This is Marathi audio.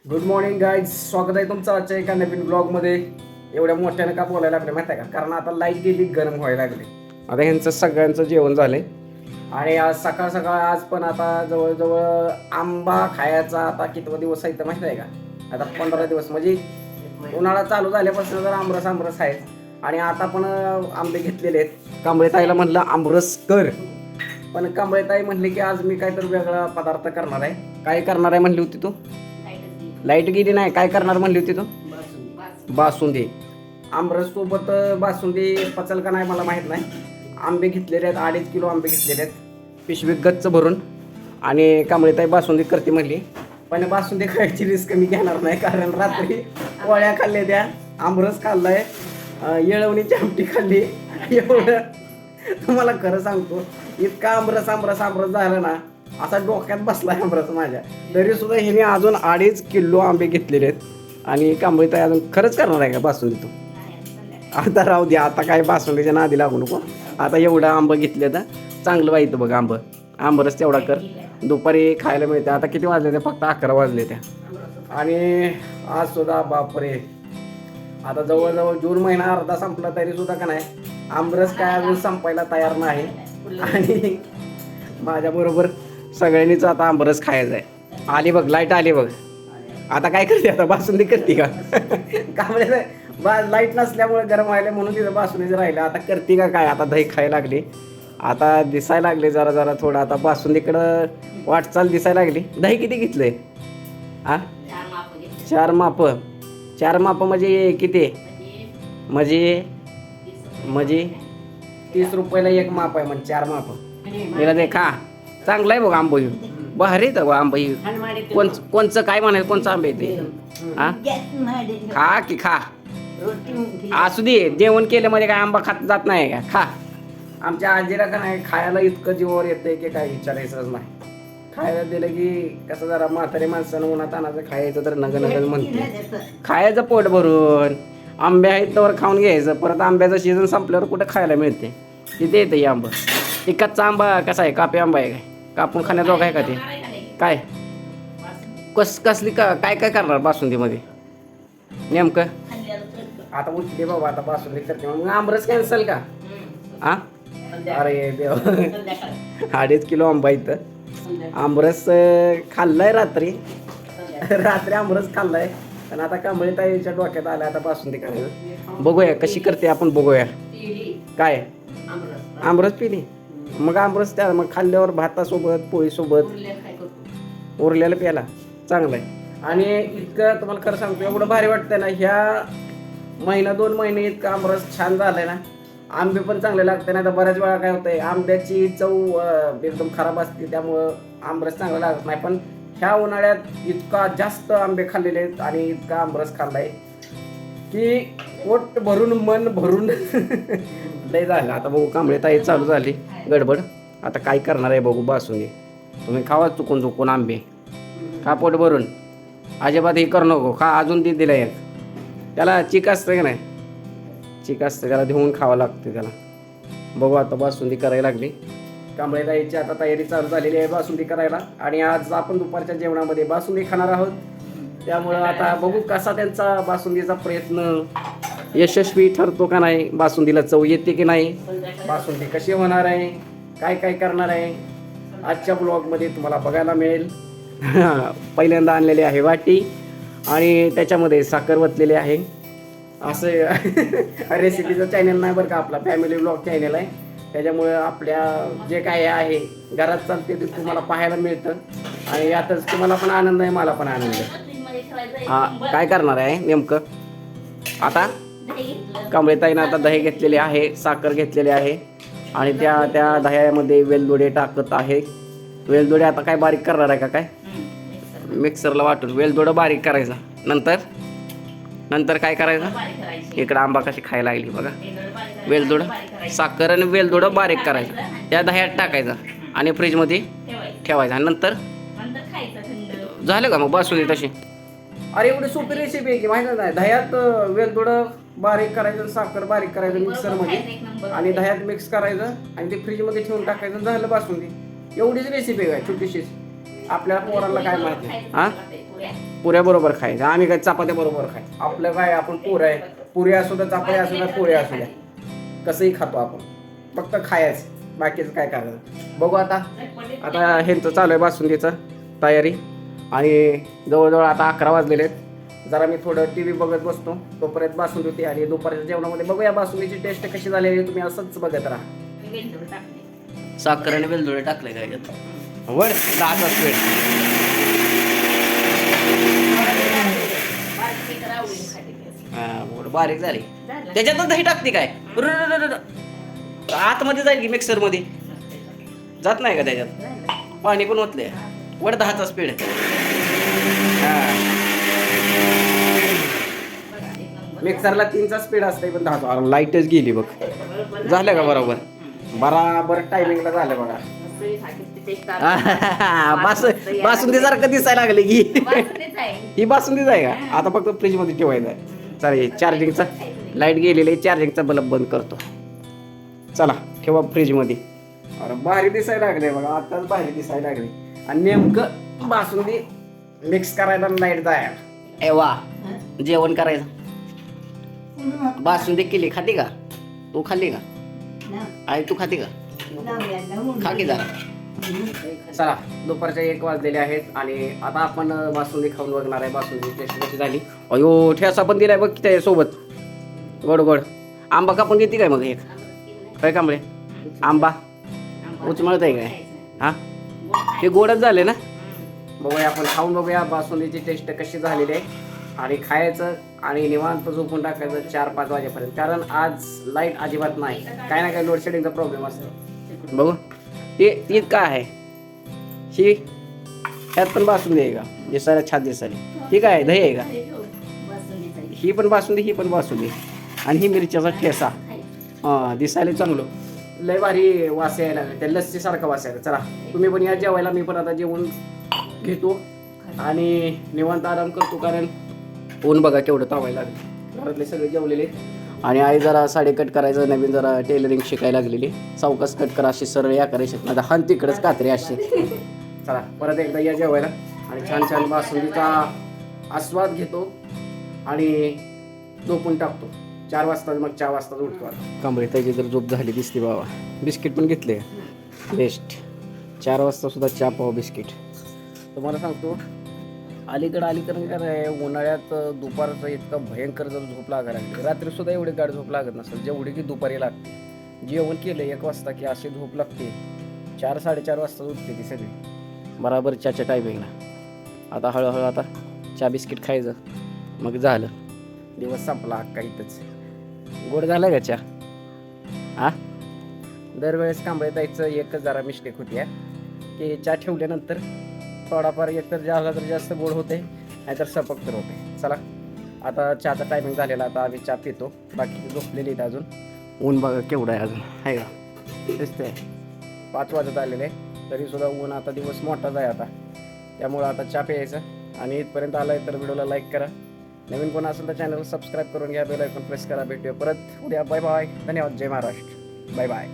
गुड मॉर्निंग गाईज, स्वागत आहे तुमचं आजच्या एका नवीन ब्लॉगमध्ये. एवढ्या मोठ्यानं का बोलायला लागले माहिती आहे का? कारण आता लाईट गेली, गरम व्हायला लागले. आता ह्यांचं सगळ्यांचं जेवण झालंय आणि आज सकाळ सकाळ आज पण आता जवळजवळ आंबा खायचा आता कितवा दिवस आहे तर माहिती आहे का? आता 15 दिवस, म्हणजे उन्हाळा चालू झाल्यापासून जर आमरस आहे. आणि आता पण आंबे घेतलेले आहेत. कांबळे ताईला म्हणलं आमरस कर, पण कांबळे ताई म्हणले की आज मी काहीतरी वेगळा पदार्थ करणार आहे. काय करणार आहे म्हणली होती तू? लाईट गेली नाही, काय करणार म्हणली होती तू? बासुंदी. आमरस सोबत बासुंदी पचल का नाही मला माहित नाही. आंबे घेतलेले आहेत, 2.5 किलो आंबे घेतलेले आहेत, पिशवीत गच्च भरून. आणि कांबळीताई बासुंदी करते म्हणली, पण बासुंदी खायची रिस्क मी घेणार नाही. कारण रात्री पोळ्या खाल्ल्या, त्या आमरस खाल्लाय, येळवणीची आमटी खाल्ली. एवढं तुम्हाला खरं सांगतो, इतका आमरस आमरस आमरस झालं ना, असा डोक्यात बसला आमरस माझ्या. तरी सुद्धा हिने अजून 2.5 किलो आंबे घेतलेले आहेत. आणि कांबळीताई अजून खरंच करणार आहे का बासुंदी तू? आता राहू दे, आता काय बासुंदीच्या नादी लागू नको. आता एवढं आंबं घेतले तर चांगलं वाईट बघ आंबरस तेवढा कर, दुपारी खायला मिळते. आता किती वाजले ते? फक्त 11 वाजले त्या. आणि आज सुद्धा बापरे, आता जवळजवळ जून महिना अर्धा संपला तरी सुद्धा का नाही आमरस काय अजून संपायला तयार नाही. आणि माझ्याबरोबर सगळ्यांनीच आता आंबरस खायचं आहे. आली बघ, लाईट आली बघ. आता काय करते? आता बासुंदी करते का? कांबळे लाईट नसल्यामुळे गरम व्हायला म्हणून तिथं बासुंदीच राहिलं. आता करते का काय? आता दही खायला लागली, आता दिसायला लागले जरा जरा थोडं. आता बासुंदीकडं वाटचाल दिसायला लागली. दही किती घेतलंय? हा, 4 माप. 4 माप म्हणजे किती? म्हणजे 30 रुपयाला 1 माप आहे, म्हणजे 4 माप. तिला दे, खा. चांगलं आहे बघ आंबो, भारी आहे बघ आंबा. कोणचं काय म्हणायचं, कोणचं आंबे ते? हा, खा की खा. असू दे, जेवण केलं म्हणजे काय आंबा खात जात नाही का? खा. आमच्या आजीला का नाही खायला इतकं जीवावर येतंय की काय विचारायचंच नाही. खायला दिलं की कसं जरा म्हातारे माणसानं उन्हात आणायचं, खायचं तर नग नग म्हणते. खायचं पोट भरून. आंबे आहेत तर खाऊन घ्यायचं. परत आंब्याचं सीझन संपल्यावर कुठं खायला मिळते? तिथे येतं हे आंबा. ते कच्चा आंबा कसा आहे? कापी आंबा आहे काय? कापून खाण्याजोगा आहे का ते? काय कसली काय काय करणार बासुंदीमध्ये नेमकं? आता उठले बाबा, आता बासुंदी करते. मग आमरस कॅन्सल का? हा, अरे देव. 2.5 किलो आंबा इथं. आमरस खाल्लाय रात्री आमरस खाल्लाय. पण आता कांबळीताईच्या डोक्यात आलं आता बासुंदी करायचं. बघूया कशी करते आपण, बघूया. काय आमरस पिली? मग आमरस त्या मग खाल्ल्यावर भातासोबत पोळीसोबत उरलेलं प्यायला चांगलं आहे. आणि इतकं तुम्हाला खरं सांगतो, एवढं भारी वाटतं ना, ह्या महिना 2 महिने इतकं आमरस छान झालंय ना. आंबे पण चांगले लागते. नाही तर बऱ्याच वेळा काय होतंय, आंब्याची चव एकदम खराब असते, त्यामुळं आमरस चांगला लागत नाही. पण ह्या उन्हाळ्यात इतका जास्त आंबे खाल्लेले आहेत आणि इतका आमरस खाल्लाय की पोट भरून मन भरून लय झालं. आता बघू, कांबळीताई चालू झाली गडबड. आता काय करणार आहे बघू. बासुंदी तुम्ही खावा चुकून आंबे, खा पोट भरून. अजिबात हे करू नको, खा. अजून ती दिला एक. त्याला चिक असतं का नाही? चिक असतं, त्याला धुवून खावं लागतं त्याला. बघू आता बासुंदी करायला लागली. कांबळीताईची आता तयारी चालू झालेली आहे बासुंदी करायला. आणि आज आपण दुपारच्या जेवणामध्ये बासुंदी खाणार आहोत. त्यामुळं आता बघू कसा त्यांचा बासुंदीचा प्रयत्न यशस्वी ठरतो का नाही, बासुंदीला चव येते की नाही, बासुंदी कशी होणार आहे, काय काय करणार आहे, आजच्या ब्लॉगमध्ये तुम्हाला बघायला मिळेल. पहिल्यांदा आणलेली आहे वाटी आणि त्याच्यामध्ये साखर वतलेली आहे. असं रेसिपीचं चॅनल नाही बरं का, आपला फॅमिली ब्लॉग चॅनल आहे. त्याच्यामुळं आपल्या जे काय आहे घरात चालते ते तुम्हाला पाहायला मिळतं. आणि यातच तुम्हाला पण आनंद आहे, मला पण आनंद आहे. हा, काय करणार आहे नेमकं आता? कांबळीताईनं आता दही घेतलेले आहे, साखर घेतलेली आहे आणि त्या दह्यामध्ये वेलदोडे टाकत आहे. वेलदोडे आता काय बारीक करणार आहे का काय? मिक्सरला वाटून वेलदोडं बारीक करायचा. नंतर काय करायचं? इकडं आंबा कशी खायला लागली बघा. वेलदोडं, साखर आणि वेलदोडं बारीक करायचं, त्या दह्यात टाकायचं आणि फ्रीजमध्ये ठेवायचं. नंतर झालं का मग बासुंदी तशी? अरे एवढी सोपी रेसिपी आहे की माहिती नाही. दह्यात वेलदोडं बारीक करायचं, साखर बारीक करायचं मिक्सरमध्ये आणि दह्यात मिक्स करायचं आणि ते फ्रीजमध्ये ठेवून टाकायचं, झालं बासुंदी. एवढीच रेसिपी आहे, छोटीशीच. आपल्या पोराला काय माहिती? हा, पुऱ्या बरोबर खायचं. आम्ही काय चपात्या बरोबर खाय. आपलं काय आपण पुऱ्या आहे, पुरी असू द्या, चपात्या असू द्या, पोळी असू द्या, कसंही खातो आपण. फक्त खायचं, बाकीचं काय करायचं. बघू आता. आता ह्यांचं चालू आहे बासुंदीचं तयारी आणि जवळजवळ आता 11 वाजलेले आहेत. जरा मी थोडं TV बघत बसतो, तोपर्यंत बासुंदी होती. आणि दुपारच्या जेवणामध्ये बघूया बासुंदीची टेस्ट कशी झालेली. तुम्ही असंच बघत राहा. साखर आणि वेलदोडे टाकले काय वर 10 स्पीड. बारीक झाली. त्याच्यातच दही टाकते काय आतमध्ये जाईल की मिक्सर मध्ये जात नाही का त्याच्यात पाणी पण ओतले. वर 10चा स्पीड. मिक्सरला 3चा स्पीड असते पण 10चा. लाईटच गेली बघ. झालं का बरोबर बराबर टायमिंगला झालं बघा. बासुंदी सारखं दिसायला लागले की ही बासुंदीच आहे का. आता फक्त फ्रीज मध्ये ठेवायचं आहे. चालेल. चार्जिंगचा लाईट गेलेली आहे, चार्जिंगचा बल्ब बंद करतो. चला ठेवा फ्रीज मध्ये. अरे भारी दिसायला लागले बघा, आताच भारी दिसायला लागले. आणि नेमकं बासुंदी मिक्स करायला लाईट जायला. ए वा जेवण करायचं. बासुंदी केली खाती का तू? खाल्ली का आई तू? खाती का? खा की जरा. चला दुपारच्या 1 वाजलेले आहेत आणि आता आपण बासुंदी खाऊन बघणार आहे. बासुंदी टेस्ट कशी झाली. अयो ठेसा पण दिलाय बघ त्याच्यासोबत. गोड गोड आंबा कापून देते काय मग एक काय कांबळे आंबा उचमळत आहे काय? हा ते गोडच झाले ना. बघूया आपण खाऊन बघूया बासुंदीची टेस्ट कशी झालेली आहे. आणि खायचं आणि निवांत झोपून टाकायचं 4-5 वाजेपर्यंत. कारण आज लाईट अजिबात नाही. काय ना काय लोडशेडिंगचा प्रॉब्लेम असतो. बघू ते काय आहे ही. ह्यात पण बासुंदी आहे का? दिसायला छान दिसायला. ही काय दही आहे का? ही पण बासुंदी, ही पण बासुंदी. आणि ही मिरच्याचा ठेसा. हां दिसायला चांगलं. लय भारी वास यायला लागला. त्या लस्सीसारखा वास यायला. चला तुम्ही पण या जेवायला. मी पण आता जेवण घेतो आणि निवांत आराम करतो. कारण ऊन बघा केवढं तावायला लागलं. घरातले सगळे जेवलेले आणि आई जरा साडी कट करायचं नवीन जरा टेलरिंग शिकायला लागलेली. सावकाश कट करा अशी सरळ या करायची माझा हान तिकडंच कात्री अशी. चला परत एकदा या जेवायला आणि छान छान बासुंदीचा आस्वाद घेतो आणि झोपून टाकतो. 4 वाजता मग 4 वाजता उठतो. आता कांबळे त्याची जर झोप झाली दिसते बाबा. बिस्किट पण घेतले बेस्ट. 4 वाजता सुद्धा चहा पाव बिस्किट. तुम्हाला सांगतो अलीकडे काय उन्हाळ्यात दुपारचं इतकं भयंकर जर झोप लागायला लागली. रात्री सुद्धा एवढी गाढ झोप लागत नसेल जेवढी की दुपारी लागते. जेवण केलं 1 वाजता की अशी झोप लागते. 4-4:30 वाजता उठते ती सगळी बराबर चहाच्या टायमिंगला. आता हळूहळू आता चहा बिस्किट खायचं मग झालं दिवस संपला अक्का इथंच. गोड झालं का चहा? दरवेळेस कांबळे जायचं एकच जरा मिस्टेक होती की चहा ठेवल्यानंतर थोडाफार एकतर झाला तर जास्त गोड होते नाहीतर सपक तर होते. चला आता चहाचा टायमिंग झालेला. आता आम्ही चहा पितो. बाकी झोपलेली आहेत अजून. ऊन बघा केवढं आहे अजून आहे का दिसतंय. 5 वाजत आलेले तरीसुद्धा ऊन आता दिवस मोठाच आहे आता. त्यामुळं आता चहा प्यायचं आणि इथपर्यंत आला तर व्हिडिओला लाईक करा. नवीन कोण असेल तर चॅनल सबस्क्राईब करून घ्या. बेल आयकॉन प्रेस करा. भेटूया परत उद्या. Bye bye. धन्यवाद. जय महाराष्ट्र. Bye bye.